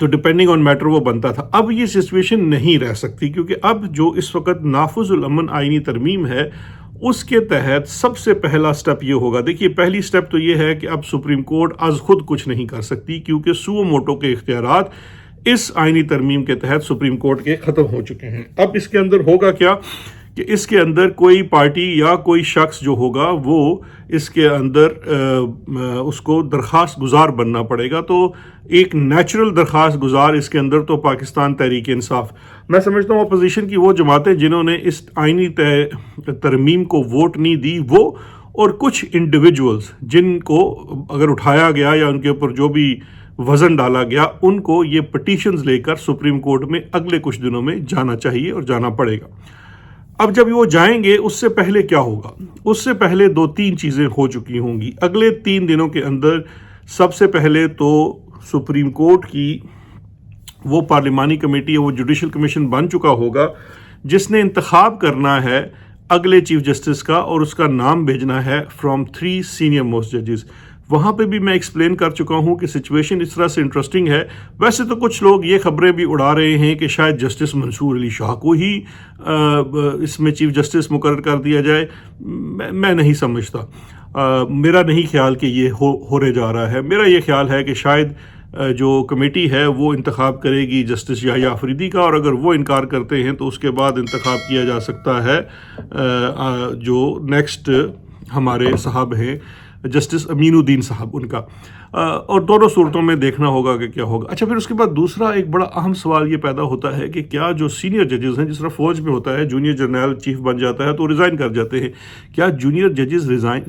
تو depending on metre وہ بنتا تھا. اب یہ سچویشن نہیں رہ سکتی کیونکہ اب جو اس وقت نافذ الامن آئینی ترمیم ہے اس کے تحت سب سے پہلا سٹیپ یہ ہوگا. دیکھیے پہلی سٹیپ تو یہ ہے کہ اب سپریم کورٹ از خود کچھ نہیں کر سکتی کیونکہ سو موٹو کے اختیارات اس آئینی ترمیم کے تحت سپریم کورٹ کے ختم ہو چکے ہیں. اب اس کے اندر ہوگا کیا کہ اس کے اندر کوئی پارٹی یا کوئی شخص جو ہوگا وہ اس کے اندر اس کو درخواست گزار بننا پڑے گا. تو ایک نیچرل درخواست گزار اس کے اندر تو پاکستان تحریک انصاف، میں سمجھتا ہوں اپوزیشن کی وہ جماعتیں جنہوں نے اس آئینی ترمیم کو ووٹ نہیں دی، وہ اور کچھ انڈیویجولز جن کو اگر اٹھایا گیا یا ان کے اوپر جو بھی وزن ڈالا گیا، ان کو یہ پٹیشنز لے کر سپریم کورٹ میں اگلے کچھ دنوں میں جانا چاہیے اور جانا پڑے گا. اب جب وہ جائیں گے اس سے پہلے کیا ہوگا؟ اس سے پہلے 2-3 چیزیں ہو چکی ہوں گی. اگلے 3 دنوں کے اندر سب سے پہلے تو سپریم کورٹ کی وہ پارلیمانی کمیٹی یا وہ جوڈیشل کمیشن بن چکا ہوگا جس نے انتخاب کرنا ہے اگلے چیف جسٹس کا، اور اس کا نام بھیجنا ہے فرام 3 سینئر موسٹ ججز. وہاں پہ بھی میں ایکسپلین کر چکا ہوں کہ سچویشن اس طرح سے انٹرسٹنگ ہے. ویسے تو کچھ لوگ یہ خبریں بھی اڑا رہے ہیں کہ شاید جسٹس منصور علی شاہ کو ہی اس میں چیف جسٹس مقرر کر دیا جائے. میں نہیں سمجھتا، میرا نہیں خیال کہ یہ ہورے جا رہا ہے. میرا یہ خیال ہے کہ شاید جو کمیٹی ہے وہ انتخاب کرے گی جسٹس یحییٰ آفریدی کا، اور اگر وہ انکار کرتے ہیں تو اس کے بعد انتخاب کیا جا سکتا ہے جو نیکسٹ ہمارے صاحب ہیں جسٹس امین الدین صاحب، ان کا. اور دونوں صورتوں میں دیکھنا ہوگا کہ کیا ہوگا. اچھا، پھر اس کے بعد دوسرا ایک بڑا اہم سوال یہ پیدا ہوتا ہے کہ کیا جو سینئر ججز ہیں، جس طرح فوج میں ہوتا ہے جونیئر جرنیل چیف بن جاتا ہے تو ریزائن کر جاتے ہیں، کیا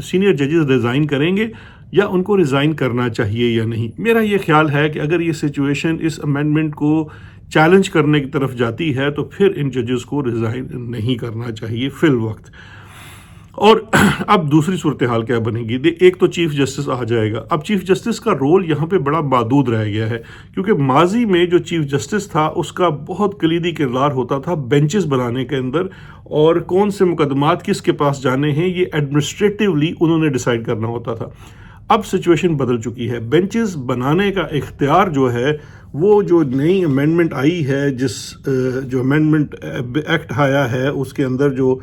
سینئر ججز ریزائن کریں گے یا ان کو ریزائن کرنا چاہیے یا نہیں؟ میرا یہ خیال ہے کہ اگر یہ سچویشن اس امینڈمنٹ کو چیلنج کرنے کی طرف جاتی ہے تو پھر ان ججز کو ریزائن نہیں کرنا چاہیے فی الوقت. اور اب دوسری صورتحال کیا بنے گی؟ ایک تو چیف جسٹس آ جائے گا. اب چیف جسٹس کا رول یہاں پہ بڑا محدود رہ گیا ہے کیونکہ ماضی میں جو چیف جسٹس تھا اس کا بہت کلیدی کردار ہوتا تھا بینچز بنانے کے اندر، اور کون سے مقدمات کس کے پاس جانے ہیں یہ ایڈمنسٹریٹیولی انہوں نے ڈیسائیڈ کرنا ہوتا تھا. اب سچویشن بدل چکی ہے. بینچز بنانے کا اختیار جو ہے وہ جو نئی امینڈمنٹ آئی ہے، جو امینڈمنٹ ایکٹ آیا ہے اس کے اندر جو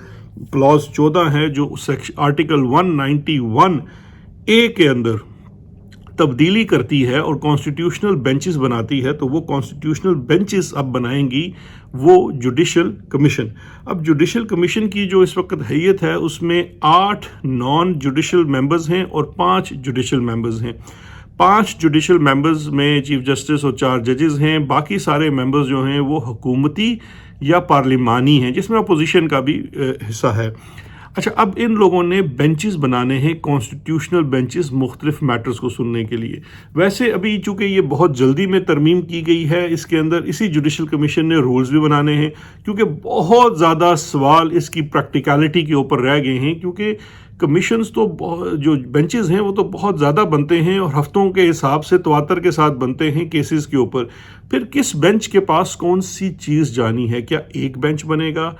کلاز 14 ہے جو آرٹیکل 191A کے اندر تبدیلی کرتی ہے اور کانسٹیٹیوشنل بینچز بناتی ہے، تو وہ کانسٹیٹیوشنل بینچز اب بنائیں گی وہ جوڈیشل کمیشن. اب جوڈیشل کمیشن کی جو اس وقت حیثیت ہے اس میں 8 نان جوڈیشل ممبرز ہیں اور 5 جوڈیشل ممبرز ہیں. 5 جوڈیشل ممبرز میں چیف جسٹس اور 4 ججز ہیں. باقی سارے ممبرز جو ہیں وہ حکومتی یا پارلیمانی ہیں جس میں اپوزیشن کا بھی حصہ ہے. اچھا، اب ان لوگوں نے بینچز بنانے ہیں، کانسٹیٹیوشنل بینچز مختلف میٹرز کو سننے کے لیے. ویسے ابھی چونکہ یہ بہت جلدی میں ترمیم کی گئی ہے، اس کے اندر اسی جوڈیشل کمیشن نے رولز بھی بنانے ہیں کیونکہ بہت زیادہ سوال اس کی پریکٹیکلٹی کے اوپر رہ گئے ہیں، کیونکہ کمیشنز تو جو بینچز ہیں وہ تو بہت زیادہ بنتے ہیں اور ہفتوں کے حساب سے تواتر کے ساتھ بنتے ہیں کیسز کے اوپر. پھر کس بینچ کے پاس کون سی چیز جانی ہے؟ کیا ایک بینچ بنے گا،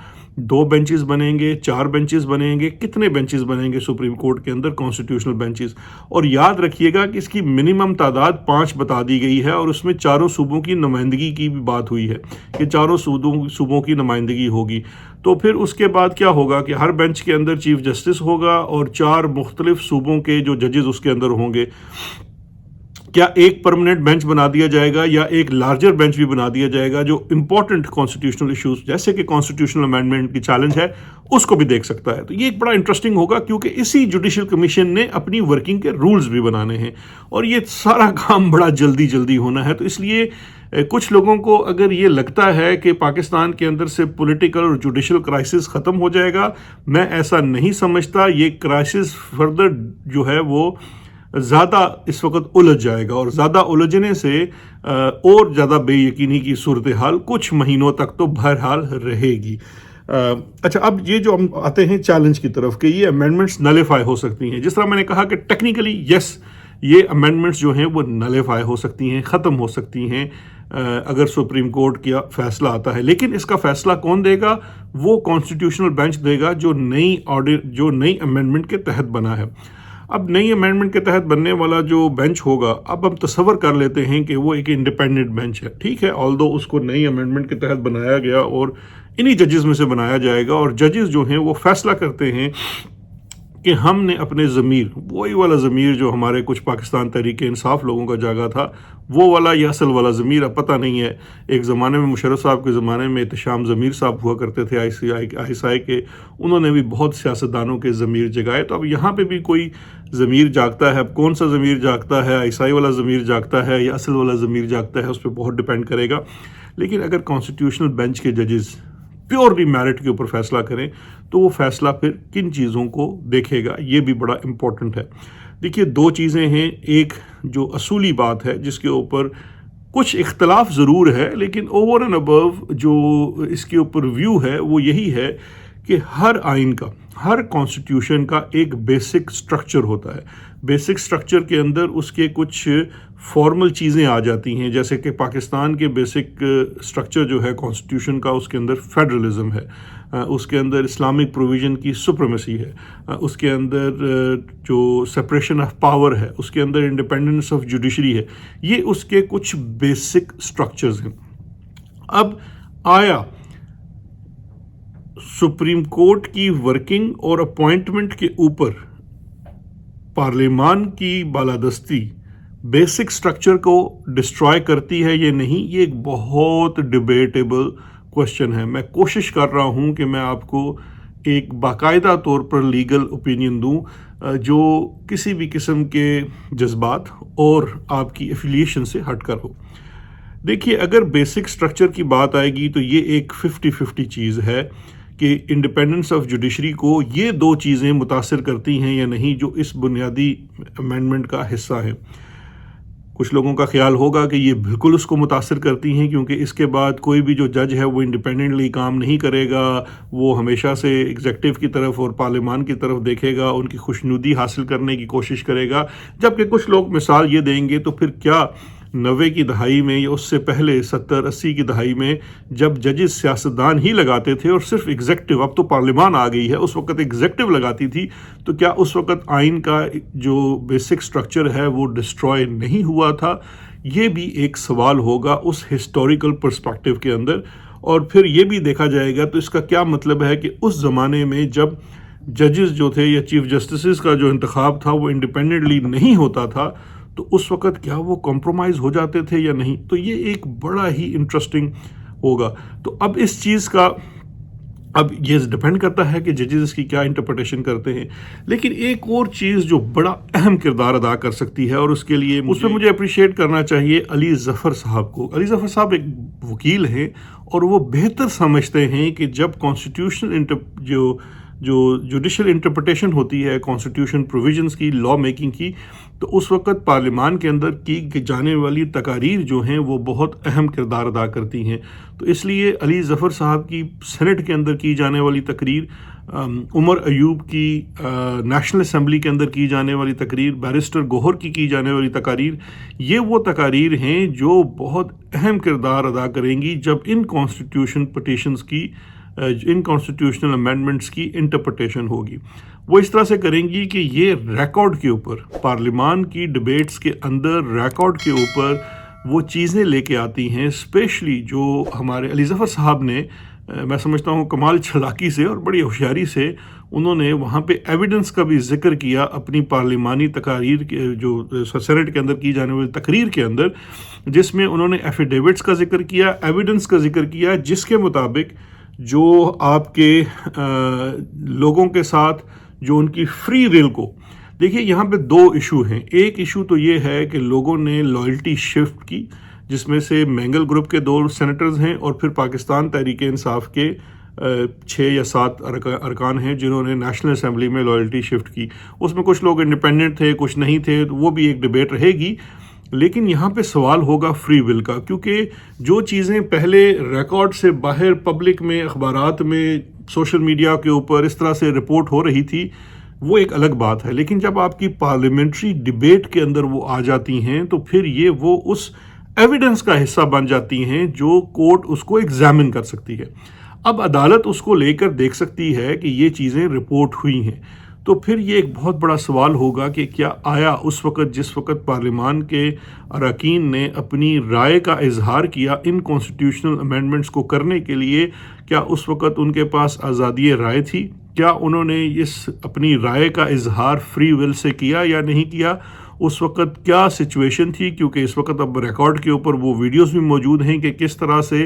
2 بینچز بنیں گے، 4 بینچز بنیں گے، کتنے بینچز بنیں گے سپریم کورٹ کے اندر کانسٹیٹیوشنل بینچز؟ اور یاد رکھیے گا کہ اس کی منیمم تعداد 5 بتا دی گئی ہے اور اس میں 4 صوبوں کی نمائندگی کی بھی بات ہوئی ہے کہ 4 صوبوں کی نمائندگی ہوگی. تو پھر اس کے بعد کیا ہوگا کہ ہر بینچ کے اندر چیف جسٹس ہوگا اور 4 مختلف صوبوں کے جو ججز اس کے اندر ہوں گے. کیا ایک پرماننٹ بینچ بنا دیا جائے گا یا ایک لارجر بینچ بھی بنا دیا جائے گا جو امپورٹنٹ کانسٹیٹیوشنل ایشوز جیسے کہ کانسٹیٹیوشنل امینڈمنٹ کی چیلنج ہے اس کو بھی دیکھ سکتا ہے؟ تو یہ ایک بڑا انٹرسٹنگ ہوگا کیونکہ اسی جوڈیشل کمیشن نے اپنی ورکنگ کے رولز بھی بنانے ہیں اور یہ سارا کام بڑا جلدی ہونا ہے. تو اس لیے کچھ لوگوں کو اگر یہ لگتا ہے کہ پاکستان کے اندر سے پولیٹیکل اور جوڈیشل کرائسس ختم ہو جائے گا، میں ایسا نہیں سمجھتا. یہ کرائسس فردر جو ہے وہ زیادہ اس وقت الجھ جائے گا اور زیادہ الجھنے سے اور زیادہ بے یقینی کی صورتحال کچھ مہینوں تک تو بہرحال رہے گی. اچھا، اب یہ جو ہم آتے ہیں چیلنج کی طرف کہ یہ امینڈمنٹس نلیفائی ہو سکتی ہیں. جس طرح میں نے کہا کہ ٹیکنیکلی یس، یہ امینڈمنٹس جو ہیں وہ نلیفائی ہو سکتی ہیں، ختم ہو سکتی ہیں اگر سپریم کورٹ کا فیصلہ آتا ہے، لیکن اس کا فیصلہ کون دے گا؟ وہ کانسٹیٹیوشنل بینچ دے گا جو نئی امینڈمنٹ کے تحت بنا ہے. اب نئی امینڈمنٹ کے تحت بننے والا جو بینچ ہوگا، اب ہم تصور کر لیتے ہیں کہ وہ ایک انڈیپینڈنٹ بینچ ہے، ٹھیک ہے، آلدو اس کو نئی امینڈمنٹ کے تحت بنایا گیا اور انہی ججز میں سے بنایا جائے گا، اور ججز جو ہیں وہ فیصلہ کرتے ہیں کہ ہم نے اپنے ضمیر، وہی والا ضمیر جو ہمارے کچھ پاکستان تحریک انصاف لوگوں کا جاگا تھا، وہ والا یا اصل والا ضمیر اب پتہ نہیں ہے۔ ایک زمانے میں مشرف صاحب کے زمانے میں احتشام ضمیر صاحب ہوا کرتے تھے ISI کے، انہوں نے بھی بہت سیاستدانوں کے ضمیر جگائے، تو اب یہاں پہ بھی کوئی ضمیر جاگتا ہے۔ اب کون سا ضمیر جاگتا ہے، ISI والا ضمیر جاگتا ہے یا اصل والا ضمیر جاگتا ہے، اس پہ بہت ڈیپینڈ کرے گا۔ لیکن اگر کانسٹیٹیوشنل بینچ کے ججز پیورلی میرٹ کے اوپر فیصلہ کریں تو وہ فیصلہ پھر کن چیزوں کو دیکھے گا، یہ بھی بڑا امپورٹنٹ ہے۔ دیکھیے، دو چیزیں ہیں، ایک جو اصولی بات ہے جس کے اوپر کچھ اختلاف ضرور ہے، لیکن اوور اینڈ ابو جو اس کے اوپر ویو ہے وہ یہی ہے کہ ہر آئین کا، ہر کانسٹیٹیوشن کا ایک بیسک سٹرکچر ہوتا ہے۔ بیسک سٹرکچر کے اندر اس کے کچھ فارمل چیزیں آ جاتی ہیں، جیسے کہ پاکستان کے بیسک سٹرکچر جو ہے کانسٹیٹیوشن کا، اس کے اندر فیڈرلزم ہے، اس کے اندر اسلامک پروویژن کی سپریمیسی ہے، اس کے اندر جو سپریشن آف پاور ہے، اس کے اندر انڈیپینڈنس آف جوڈیشری ہے، یہ اس کے کچھ بیسک سٹرکچرز ہیں۔ اب آیا سپریم کورٹ کی ورکنگ اور اپوائنٹمنٹ کے اوپر پارلیمان کی بالادستی بیسک سٹرکچر کو ڈسٹرائے کرتی ہے یا نہیں، یہ ایک بہت ڈیبیٹیبل کوشچن ہے۔ میں کوشش کر رہا ہوں کہ میں آپ کو ایک باقاعدہ طور پر لیگل اوپینین دوں جو کسی بھی قسم کے جذبات اور آپ کی ایفیلیشن سے ہٹ کر ہو۔ دیکھیے، اگر بیسک سٹرکچر کی بات آئے گی تو یہ ایک 50-50 چیز ہے کہ انڈیپینڈنس آف جوڈیشری کو یہ دو چیزیں متاثر کرتی ہیں یا نہیں جو اس بنیادی امینڈمنٹ کا حصہ ہیں۔ کچھ لوگوں کا خیال ہوگا کہ یہ بالکل اس کو متاثر کرتی ہیں، کیونکہ اس کے بعد کوئی بھی جو جج ہے وہ انڈیپینڈنٹلی کام نہیں کرے گا، وہ ہمیشہ سے ایگزیکٹو کی طرف اور پارلیمان کی طرف دیکھے گا، ان کی خوشنودی حاصل کرنے کی کوشش کرے گا۔ جبکہ کچھ لوگ مثال یہ دیں گے تو پھر کیا 90 کی دہائی میں یا اس سے پہلے 70-80 کی دہائی میں جب ججز سیاستدان ہی لگاتے تھے اور صرف ایگزیکٹو، اب تو پارلیمان آ گئی ہے، اس وقت ایگزیکٹو لگاتی تھی، تو کیا اس وقت آئین کا جو بیسک سٹرکچر ہے وہ ڈسٹروائے نہیں ہوا تھا؟ یہ بھی ایک سوال ہوگا اس ہسٹوریکل پرسپیکٹو کے اندر۔ اور پھر یہ بھی دیکھا جائے گا تو اس کا کیا مطلب ہے کہ اس زمانے میں جب ججز جو تھے یا چیف جسٹسز کا جو انتخاب تھا وہ انڈیپینڈنٹلی نہیں ہوتا تھا، تو اس وقت کیا وہ کمپرومائز ہو جاتے تھے یا نہیں؟ تو یہ ایک بڑا ہی انٹرسٹنگ ہوگا۔ تو اب اس چیز کا اب یہ ڈیپینڈ کرتا ہے کہ ججز اس کی کیا انٹرپریٹیشن کرتے ہیں۔ لیکن ایک اور چیز جو بڑا اہم کردار ادا کر سکتی ہے، اور اس کے لیے اس پہ مجھے اپریشیٹ کرنا چاہیے علی ظفر صاحب کو۔ علی ظفر صاحب ایک وکیل ہیں اور وہ بہتر سمجھتے ہیں کہ جب کانسٹیٹیوشنل جو جوڈیشل انٹرپریٹیشن ہوتی ہے کانسٹیٹیوشن پروویژنز کی، لا میکنگ کی، تو اس وقت پارلیمان کے اندر کی جانے والی تقاریر جو ہیں وہ بہت اہم کردار ادا کرتی ہیں۔ تو اس لیے علی ظفر صاحب کی سینٹ کے اندر کی جانے والی تقریر، عمر ایوب کی نیشنل اسمبلی کے اندر کی جانے والی تقریر، بیرسٹر گوہر کی جانے والی تقاریر، یہ وہ تقاریر ہیں جو بہت اہم کردار ادا کریں گی جب ان کانسٹیٹیوشن پٹیشنز کی، ان کانسٹیٹیوشنل امینڈمنٹس کی انٹرپریٹیشن ہوگی۔ وہ اس طرح سے کریں گی کہ یہ ریکارڈ کے اوپر، پارلیمان کی ڈیبیٹس کے اندر ریکارڈ کے اوپر وہ چیزیں لے کے آتی ہیں، اسپیشلی جو ہمارے علی ظفر صاحب نے، میں سمجھتا ہوں کمال چلاکی سے اور بڑی ہوشیاری سے انہوں نے وہاں پہ ایویڈنس کا بھی ذکر کیا اپنی پارلیمانی تقاریر کے، جو سینٹ کے اندر کی جانے والی تقریر کے اندر، جس میں انہوں نے ایفیڈیوٹس کا ذکر کیا، ایویڈنس کا ذکر کیا، جس کے مطابق جو آپ کے لوگوں کے ساتھ جو ان کی فری ول کو، دیکھیے یہاں پہ دو ایشو ہیں۔ ایک ایشو تو یہ ہے کہ لوگوں نے لائلٹی شفٹ کی، جس میں سے مینگل گروپ کے 2 سینیٹرز ہیں اور پھر پاکستان تحریک انصاف کے 6 یا 7 ارکان ہیں جنہوں نے نیشنل اسمبلی میں لائلٹی شفٹ کی۔ اس میں کچھ لوگ انڈیپینڈنٹ تھے، کچھ نہیں تھے، تو وہ بھی ایک ڈیبیٹ رہے گی۔ لیکن یہاں پہ سوال ہوگا فری ول کا، کیونکہ جو چیزیں پہلے ریکارڈ سے باہر پبلک میں، اخبارات میں، سوشل میڈیا کے اوپر اس طرح سے رپورٹ ہو رہی تھی، وہ ایک الگ بات ہے۔ لیکن جب آپ کی پارلیمنٹری ڈیبیٹ کے اندر وہ آ جاتی ہیں تو پھر یہ وہ اس ایویڈنس کا حصہ بن جاتی ہیں جو کورٹ اس کو ایگزامن کر سکتی ہے۔ اب عدالت اس کو لے کر دیکھ سکتی ہے کہ یہ چیزیں رپورٹ ہوئی ہیں، تو پھر یہ ایک بہت بڑا سوال ہوگا کہ کیا آیا اس وقت جس وقت پارلیمان کے اراکین نے اپنی رائے کا اظہار کیا ان کانسٹیٹیوشنل امینڈمنٹس کو کرنے کے لیے، کیا اس وقت ان کے پاس آزادی رائے تھی؟ کیا انہوں نے اس اپنی رائے کا اظہار فری ول سے کیا یا نہیں کیا؟ اس وقت کیا سچویشن تھی؟ کیونکہ اس وقت اب ریکارڈ کے اوپر وہ ویڈیوز بھی موجود ہیں کہ کس طرح سے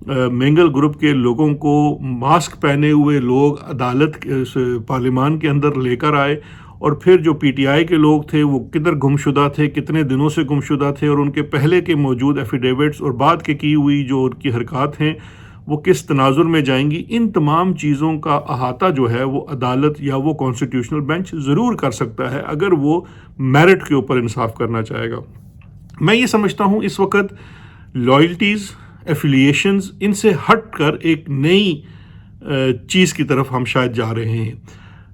مینگل گروپ کے لوگوں کو ماسک پہنے ہوئے لوگ عدالت پارلیمان کے اندر لے کر آئے، اور پھر جو پی ٹی آئی کے لوگ تھے وہ کدھر گمشدہ تھے، کتنے دنوں سے گمشدہ تھے، اور ان کے پہلے کے موجود ایفیڈیوٹس اور بعد کے کی ہوئی جو ان کی حرکات ہیں وہ کس تناظر میں جائیں گی. ان تمام چیزوں کا احاطہ جو ہے وہ عدالت یا وہ کانسٹیٹیوشنل بینچ ضرور کر سکتا ہے اگر وہ میرٹ کے اوپر انصاف کرنا چاہے گا. میں یہ سمجھتا ہوں اس وقت لائلٹیز، ایفیلیشنز، ان سے ہٹ کر ایک نئی چیز کی طرف ہم شاید جا رہے ہیں.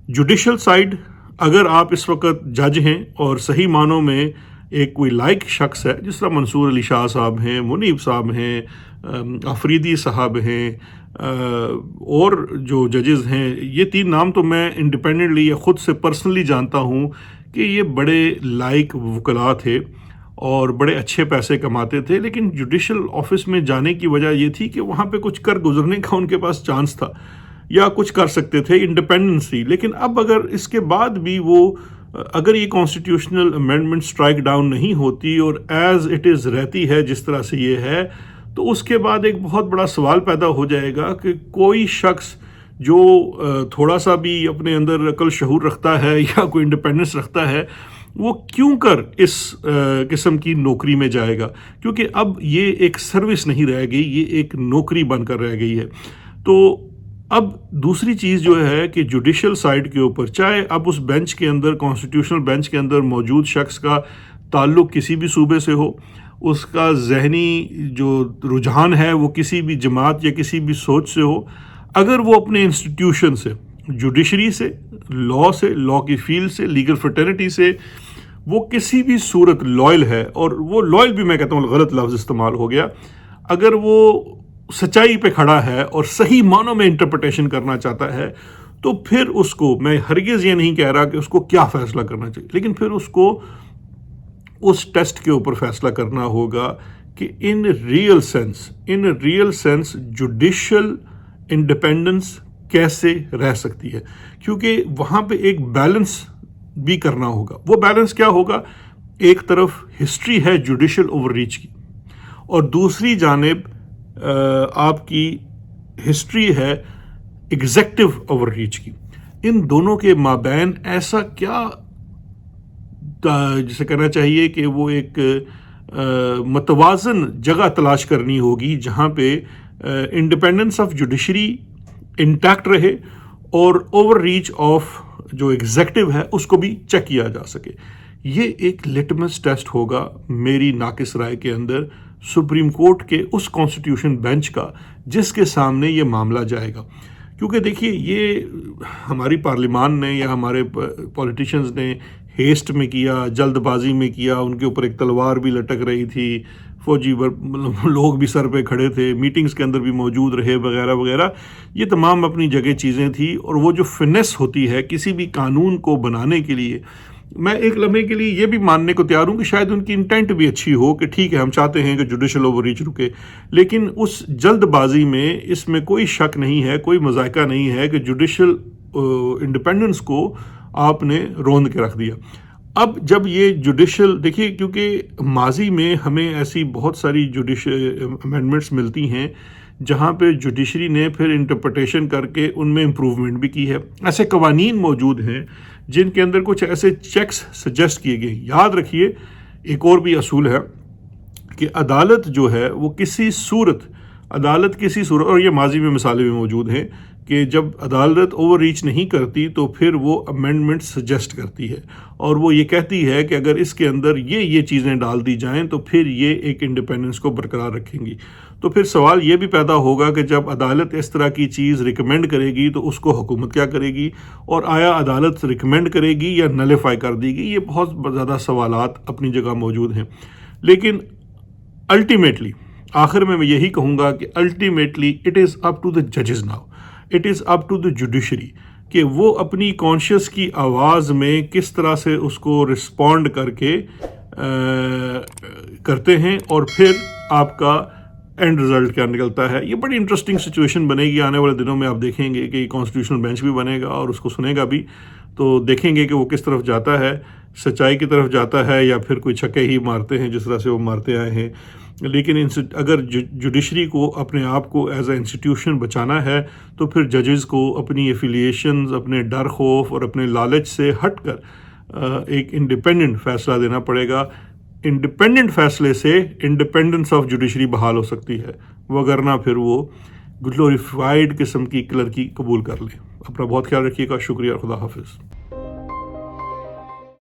جوڈیشل سائیڈ، اگر آپ اس وقت جج ہیں اور صحیح معنوں میں ایک کوئی لائق شخص ہے، جس طرح منصور علی شاہ صاحب ہیں، منیب صاحب ہیں، آفریدی صاحب ہیں، اور جو ججز ہیں، یہ 3 نام تو میں انڈیپینڈنٹلی یا خود سے پرسنلی جانتا ہوں کہ یہ بڑے لائق وکلاء تھے اور بڑے اچھے پیسے کماتے تھے، لیکن جوڈیشل آفس میں جانے کی وجہ یہ تھی کہ وہاں پہ کچھ کر گزرنے کا ان کے پاس چانس تھا یا کچھ کر سکتے تھے، انڈیپینڈنس تھی. لیکن اب اگر اس کے بعد بھی وہ اگر یہ کانسٹیٹیوشنل امینڈمنٹ اسٹرائک ڈاؤن نہیں ہوتی اور ایز اٹ از رہتی ہے جس طرح سے یہ ہے، تو اس کے بعد ایک بہت بڑا سوال پیدا ہو جائے گا کہ کوئی شخص جو تھوڑا سا بھی اپنے اندر عقل شعور رکھتا ہے یا کوئی انڈیپینڈنس رکھتا ہے، وہ کیوں کر اس قسم کی نوکری میں جائے گا؟ کیونکہ اب یہ ایک سروس نہیں رہ گئی، یہ ایک نوکری بن کر رہ گئی ہے. تو اب دوسری چیز جو ہے کہ جوڈیشل سائیڈ کے اوپر، چاہے اب اس بینچ کے اندر، کانسٹیٹیوشنل بینچ کے اندر موجود شخص کا تعلق کسی بھی صوبے سے ہو، اس کا ذہنی جو رجحان ہے وہ کسی بھی جماعت یا کسی بھی سوچ سے ہو، اگر وہ اپنے انسٹیٹیوشن سے، جوڈیشری سے، لا کی فیلڈ سے، لیگل فرٹرنٹی سے وہ کسی بھی صورت لائل ہے، اور وہ لائل بھی میں کہتا ہوں غلط لفظ استعمال ہو گیا، اگر وہ سچائی پہ کھڑا ہے اور صحیح معنوں میں انٹرپریٹیشن کرنا چاہتا ہے، تو پھر اس کو، میں ہرگز یہ نہیں کہہ رہا کہ اس کو کیا فیصلہ کرنا چاہیے، لیکن پھر اس کو اس ٹیسٹ کے اوپر فیصلہ کرنا ہوگا کہ in real sense judicial independence کیسے رہ سکتی ہے. کیونکہ وہاں پہ ایک بیلنس بھی کرنا ہوگا. وہ بیلنس کیا ہوگا؟ ایک طرف ہسٹری ہے جوڈیشل اوور ریچ کی، اور دوسری جانب آپ کی ہسٹری ہے ایگزیکٹو اوور ریچ کی. ان دونوں کے مابین ایسا کیا جسے کہنا چاہیے کہ وہ ایک متوازن جگہ تلاش کرنی ہوگی جہاں پہ انڈیپینڈنس آف جوڈیشری انٹیکٹ رہے اور اوور ریچ آف جو ایگزیکٹو ہے اس کو بھی چیک کیا جا سکے. یہ ایک لٹمس ٹیسٹ ہوگا میری ناقص رائے کے اندر سپریم کورٹ کے اس کانسٹیٹیوشن بینچ کا جس کے سامنے یہ معاملہ جائے گا. کیونکہ دیکھیے، یہ ہماری پارلیمان نے یا ہمارے پولیٹیشنز نے ہیسٹ میں کیا، جلد بازی میں کیا، ان کے اوپر ایک تلوار بھی لٹک رہی تھی، فوجی لوگ بھی سر پہ کھڑے تھے، میٹنگز کے اندر بھی موجود رہے وغیرہ وغیرہ. یہ تمام اپنی جگہ چیزیں تھیں، اور وہ جو فنس ہوتی ہے کسی بھی قانون کو بنانے کے لیے، میں ایک لمحے کے لیے یہ بھی ماننے کو تیار ہوں کہ شاید ان کی انٹینٹ بھی اچھی ہو کہ ٹھیک ہے ہم چاہتے ہیں کہ جوڈیشل اوور ریچ رکے، لیکن اس جلد بازی میں اس میں کوئی شک نہیں ہے، کوئی مذائقہ نہیں ہے کہ جوڈیشل انڈیپینڈنس کو آپ نے روند کے رکھ دیا. اب جب یہ جوڈیشل، دیکھیے، کیونکہ ماضی میں ہمیں ایسی بہت ساری جوڈیشل امینڈمنٹس ملتی ہیں جہاں پہ جوڈیشری نے پھر انٹرپریٹیشن کر کے ان میں امپروومنٹ بھی کی ہے. ایسے قوانین موجود ہیں جن کے اندر کچھ ایسے چیکس سجیسٹ کیے گئے. یاد رکھیے ایک اور بھی اصول ہے کہ عدالت جو ہے وہ کسی صورت، اور یہ ماضی میں مثالیں بھی موجود ہیں کہ جب عدالت اوور ریچ نہیں کرتی تو پھر وہ امینڈمنٹ سجیسٹ کرتی ہے، اور وہ یہ کہتی ہے کہ اگر اس کے اندر یہ چیزیں ڈال دی جائیں تو پھر یہ ایک انڈیپینڈنس کو برقرار رکھیں گی. تو پھر سوال یہ بھی پیدا ہوگا کہ جب عدالت اس طرح کی چیز ریکمینڈ کرے گی تو اس کو حکومت کیا کرے گی، اور آیا عدالت ریکمینڈ کرے گی یا نلیفائی کر دے گی؟ یہ بہت زیادہ سوالات اپنی جگہ موجود ہیں. لیکن الٹیمیٹلی آخر میں یہی کہوں گا کہ ultimately it is up to the ججز now, it is up to the judiciary. کہ وہ اپنی کانشیس کی آواز میں کس طرح سے اس کو رسپونڈ کر کے کرتے ہیں، اور پھر آپ کا اینڈ رزلٹ کیا نکلتا ہے۔ یہ بڑی انٹرسٹنگ سچویشن بنے گی آنے والے دنوں میں، آپ دیکھیں گے کہ کانسٹیٹیوشنل بینچ بھی بنے گا اور اس کو سنے گا بھی، تو دیکھیں گے کہ وہ کس طرف جاتا ہے، سچائی کی طرف جاتا ہے یا پھر کوئی چھکے ہی مارتے ہیں جس طرح سے وہ مارتے آئے ہیں۔ لیکن اگر جوڈیشری کو اپنے آپ کو ایز اے انسٹیٹیوشن بچانا ہے تو پھر ججز کو اپنی ایفیلیشنز، اپنے ڈر خوف اور اپنے لالچ سے ہٹ کر ایک انڈیپینڈنٹ فیصلہ دینا پڑے گا۔ انڈیپینڈنٹ فیصلے سے انڈیپینڈنس آف جوڈیشری بحال ہو سکتی ہے، وگرنہ پھر وہ گلوریفائڈ قسم کی کلرکی قبول کر لیں۔ اپنا بہت خیال رکھیے گا، شکریہ، خدا حافظ۔